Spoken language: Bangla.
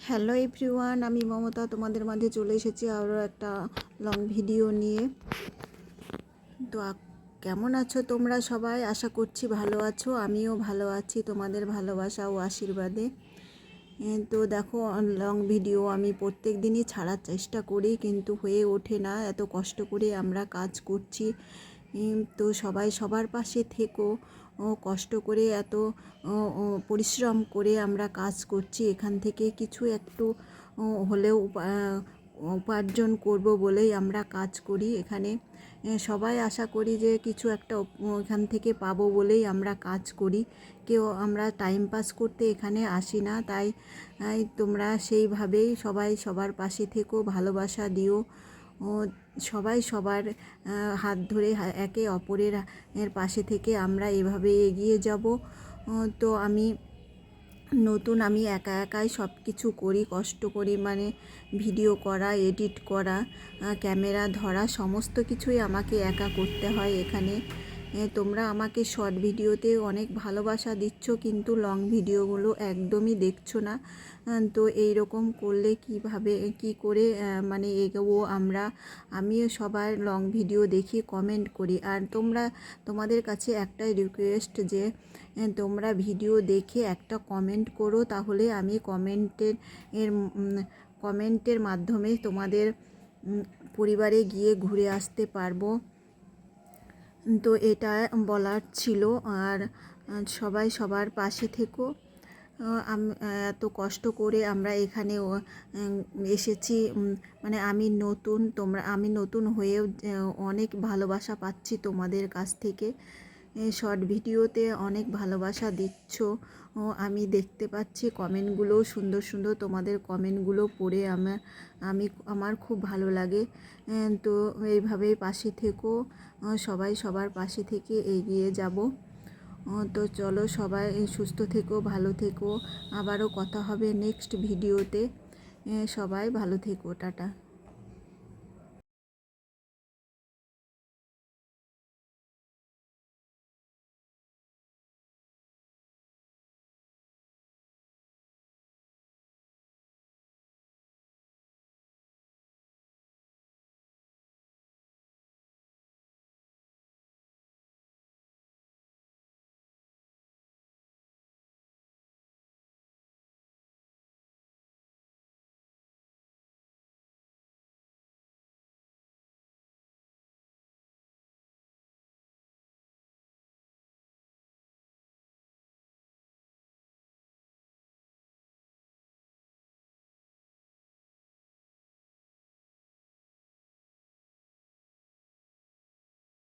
হ্যালো এভরিওয়ান, আমি মমতা তোমাদের মাঝে চলে এসেছি আরও একটা লং ভিডিও নিয়ে। তো কেমন আছো তোমরা সবাই? আশা করছি ভালো আছো। আমিও ভালো আছি তোমাদের ভালোবাসা ও আশীর্বাদে। তো দেখো, লং ভিডিও আমি প্রত্যেক দিনই ছাড়ার চেষ্টা করি, কিন্তু হয়ে ওঠে না। এত কষ্ট করে আমরা কাজ করছি, তো সবাই সবার পাশে থেকো। কষ্ট করে এত পরিশ্রম করে আমরা কাজ করছি, এখান থেকে কিছু একটু হলেও উপার্জন করব বলেই আমরা কাজ করি এখানে। সবাই আশা করি যে কিছু একটা এখান থেকে পাবো বলেই আমরা কাজ করি। কেউ আমরা টাইম পাস করতে এখানে আসি না। তাই তোমরা সেইভাবেই সবাই সবার পাশে থেকো, ভালোবাসা দিও। সবাই সবার হাত ধরে একে অপরের পাশে থেকে আমরা এভাবে এগিয়ে যাব। তো আমি একা একাই সব কিছু করি, কষ্ট করি, মানে ভিডিও করা, এডিট করা, ক্যামেরা ধরা, সমস্ত কিছুই আমাকে একা করতে হয় এখানে। তোমরা আমাকে শর্ট ভিডিওতে অনেক ভালোবাসা দিচ্ছ, কিন্তু লং ভিডিওগুলো একদমই দেখছো না। তো এই রকম করলে কিভাবে কি করে মানে এগোবো আমরা? আমিও সবার লং ভিডিও দেখি, কমেন্ট করি। আর তোমাদের কাছে একটাই রিকোয়েস্ট যে তোমরা ভিডিও দেখে একটা কমেন্ট করো, তাহলে আমি কমেন্টের মাধ্যমে তোমাদের পরিবারে গিয়ে ঘুরে আসতে পারবো। তো এটা বলার ছিল। আর সবাই সবার পাশে থেকো। এত কষ্ট করে আমরা এখানে এসেছি, মানে আমি নতুন হয়েও অনেক ভালোবাসা পাচ্ছি তোমাদের কাছ থেকে। শর্ট ভিডিওতে অনেক ভালোবাসা দিচ্ছ, আমি দেখতে পাচ্ছি। কমেন্টগুলো সুন্দর সুন্দর, তোমাদের কমেন্টগুলো পড়ে আমার খুব ভালো লাগে। তো এইভাবেই পাশে থেকো, সবাই সবার পাশে থেকে এগিয়ে যাব। তো চলো, সবাই সুস্থ থেকো, ভালো থেকো। আবারও কথা হবে নেক্সট ভিডিওতে। সবাই ভালো থেকো, টাটা।